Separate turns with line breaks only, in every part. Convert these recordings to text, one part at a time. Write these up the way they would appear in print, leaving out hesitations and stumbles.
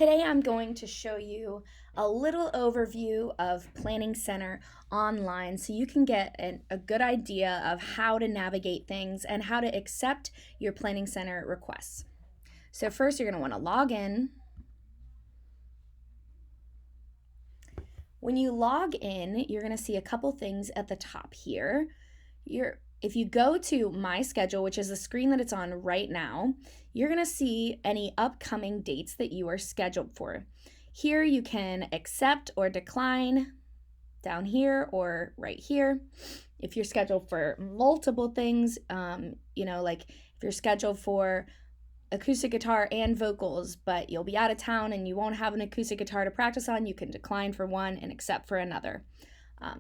Today I'm going to show you a little overview of Planning Center online so you can get a good idea of how to navigate things and how to accept your Planning Center requests. So first you're going to want to log in. When you log in, you're going to see a couple things at the top here. If you go to My Schedule, which is the screen that it's on right now, you're going to see any upcoming dates that you are scheduled for. Here you can accept or decline down here or right here. If you're scheduled for multiple things, like if you're scheduled for acoustic guitar and vocals, but you'll be out of town and you won't have an acoustic guitar to practice on, you can decline for one and accept for another.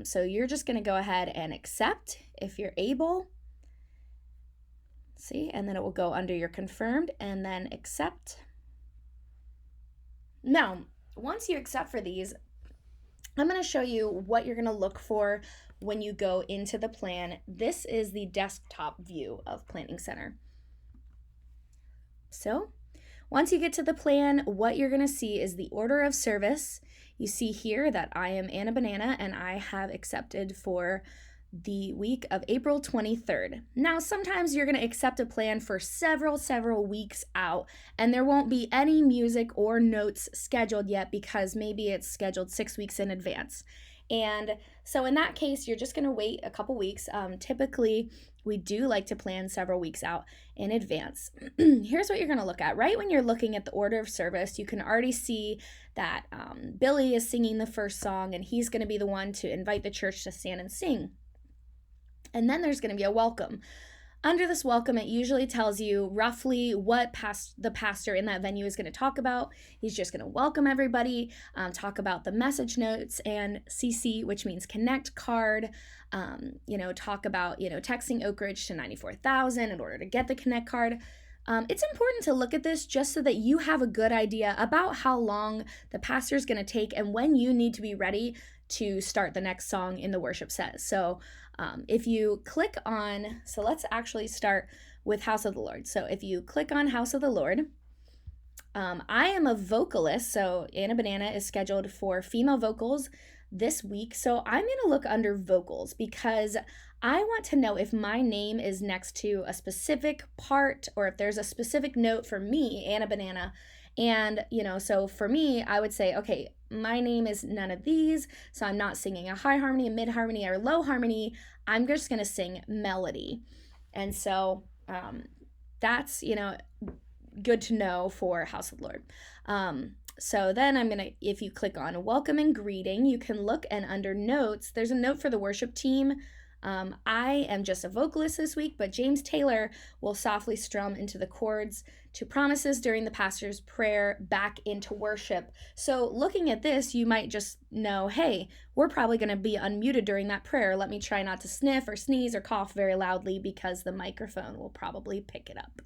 So you're just going to go ahead and accept if you're able. See, and then it will go under your confirmed and then accept. Now, once you accept for these, I'm going to show you what you're going to look for when you go into the plan. This is the desktop view of Planning Center. So once you get to the plan, what you're going to see is the order of service. You see here that I am Anna Banana and I have accepted for the week of April 23rd. Now, sometimes you're going to accept a plan for several weeks out, and there won't be any music or notes scheduled yet because maybe it's scheduled 6 weeks in advance. And so in that case, you're just going to wait a couple weeks. Typically, we do like to plan several weeks out in advance. Here's what you're going to look at. Right when you're looking at the order of service, you can already see that Billy is singing the first song, and he's going to be the one to invite the church to stand and sing. And then there's going to be a welcome. Under this welcome, it usually tells you roughly what the pastor in that venue is going to talk about. He's just going to welcome everybody, talk about the message notes and CC, which means connect card, talk about, texting Oak Ridge to 94,000 in order to get the connect card. It's important to look at this just so that you have a good idea about how long the pastor is going to take and when you need to be ready to start the next song in the worship set. So if you click on, so let's actually start with House of the Lord. So if you click on House of the Lord, I am a vocalist, so Anna Banana is scheduled for female vocals this week. So I'm going to look under vocals because I want to know if my name is next to a specific part or if there's a specific note for me, Anna Banana. And, so for me, I would say, okay, my name is none of these, so I'm not singing a high harmony, a mid harmony, or low harmony. I'm just going to sing melody. And so that's, good to know for House of the Lord. So then if you click on welcome and greeting, you can look and under notes, there's a note for the worship team. I am just a vocalist this week, but James Taylor will softly strum into the chords to promises during the pastor's prayer back into worship. So looking at this, you might just know, hey, we're probably going to be unmuted during that prayer. Let me try not to sniff or sneeze or cough very loudly because the microphone will probably pick it up.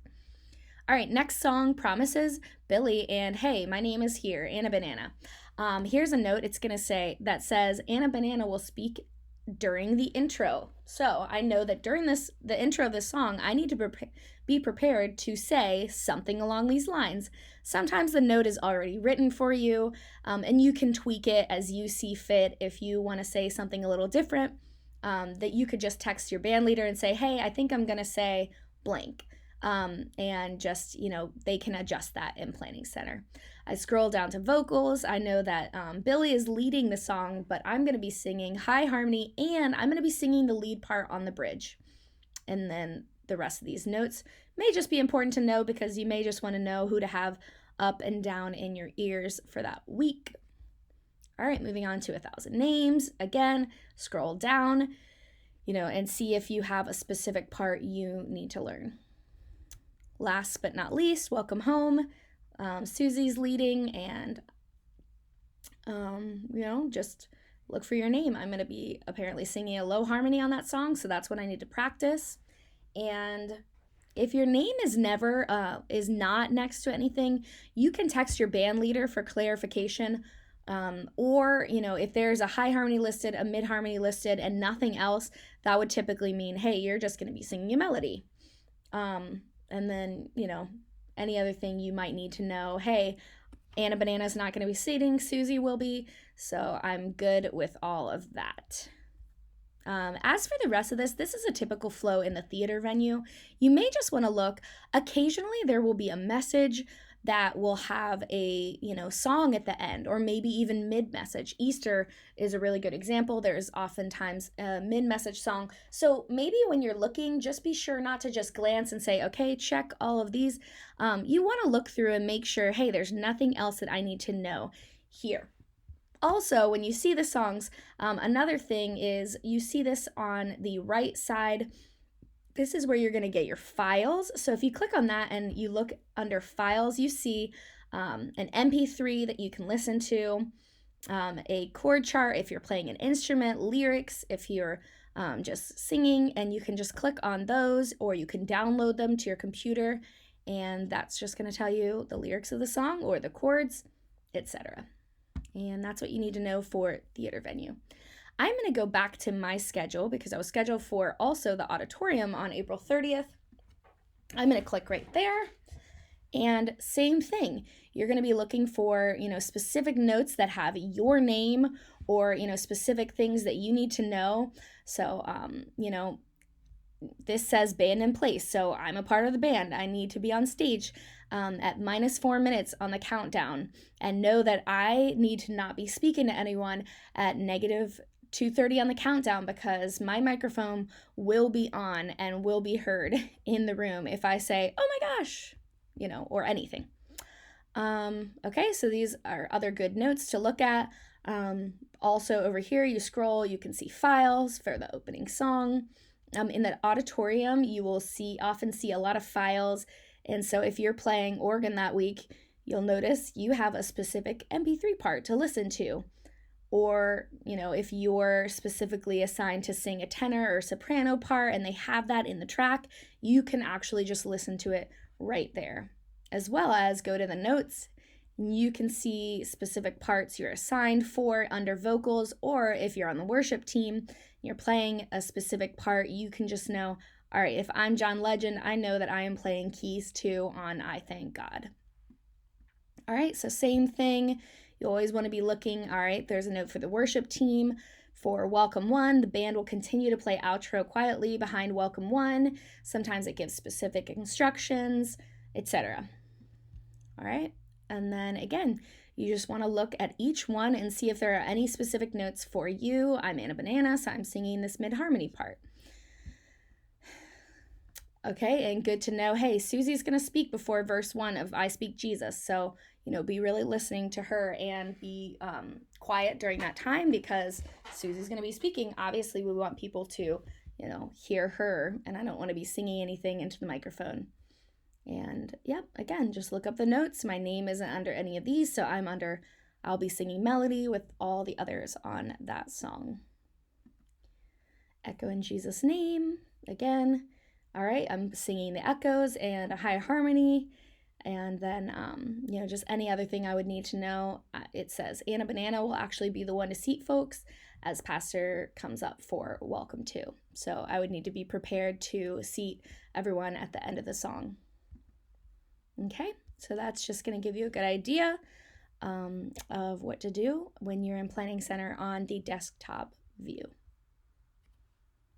All right, next song, Promises, Billy, and hey, my name is here, Anna Banana. Here's a note it's going to say that says Anna Banana will speak during the intro. So I know that during the intro of this song, I need to be prepared to say something along these lines. Sometimes the note is already written for you, and you can tweak it as you see fit. If you want to say something a little different, that you could just text your band leader and say, hey, I think I'm going to say blank. And just, they can adjust that in Planning Center. I scroll down to vocals. I know that Billy is leading the song, but I'm going to be singing high harmony and I'm going to be singing the lead part on the bridge. And then the rest of these notes may just be important to know because you may just want to know who to have up and down in your ears for that week. All right, moving on to 1,000 names. Again, scroll down, and see if you have a specific part you need to learn. Last but not least, welcome home. Susie's leading and, just look for your name. I'm going to be apparently singing a low harmony on that song, so that's what I need to practice. And if your name is not next to anything, you can text your band leader for clarification. Or, if there's a high harmony listed, a mid harmony listed, and nothing else, that would typically mean, hey, you're just going to be singing a melody. And then, any other thing you might need to know, hey, Anna Banana's not going to be sitting, Susie will be, so I'm good with all of that. As for the rest of this is a typical flow in the theater venue. You may just want to look. Occasionally there will be a message that will have a song at the end, or maybe even mid-message. Easter is a really good example. There's oftentimes a mid-message song. So maybe when you're looking, just be sure not to just glance and say, okay, check all of these. You want to look through and make sure, hey, there's nothing else that I need to know here. Also, when you see the songs, another thing is you see this on the right side. This is where you're going to get your files. So if you click on that and you look under files, you see an MP3 that you can listen to, a chord chart if you're playing an instrument, lyrics if you're just singing, and you can just click on those, or you can download them to your computer, and that's just going to tell you the lyrics of the song or the chords, etc. And that's what you need to know for theater venue. I'm going to go back to my schedule because I was scheduled for also the auditorium on April 30th. I'm going to click right there. And same thing, you're going to be looking for, specific notes that have your name or, specific things that you need to know. So, this says band in place. So I'm a part of the band. I need to be on stage at -4 minutes on the countdown, and know that I need to not be speaking to anyone at -2:30 on the countdown, because my microphone will be on and will be heard in the room if I say, oh my gosh, or anything. Okay, so these are other good notes to look at. Also over here, you scroll, you can see files for the opening song. In the auditorium, you will often see a lot of files. And so if you're playing organ that week, you'll notice you have a specific MP3 part to listen to. Or, if you're specifically assigned to sing a tenor or soprano part and they have that in the track, you can actually just listen to it right there. As well as go to the notes. You can see specific parts you're assigned for under vocals, or if you're on the worship team, you're playing a specific part, you can just know, all right, if I'm John Legend, I know that I am playing keys 2 on I Thank God. All right, so same thing. You always want to be looking, all right, there's a note for the worship team. For Welcome 1, the band will continue to play outro quietly behind Welcome 1. Sometimes it gives specific instructions, etc. All right, and then again, you just want to look at each one and see if there are any specific notes for you. I'm Anna Banana, so I'm singing this mid-harmony part. Okay, and good to know, hey, Susie's going to speak before verse 1 of I Speak Jesus. So, be really listening to her and be quiet during that time, because Susie's going to be speaking. Obviously, we want people to, hear her, and I don't want to be singing anything into the microphone. And yep, again, just look up the notes. My name isn't under any of these, so I'll be singing melody with all the others on that song. Echo in Jesus' name, again. All right, I'm singing the echoes and a high harmony, and then, just any other thing I would need to know. It says Anna Banana will actually be the one to seat folks as pastor comes up for Welcome 2. So I would need to be prepared to seat everyone at the end of the song. Okay, so that's just going to give you a good idea of what to do when you're in Planning Center on the desktop view.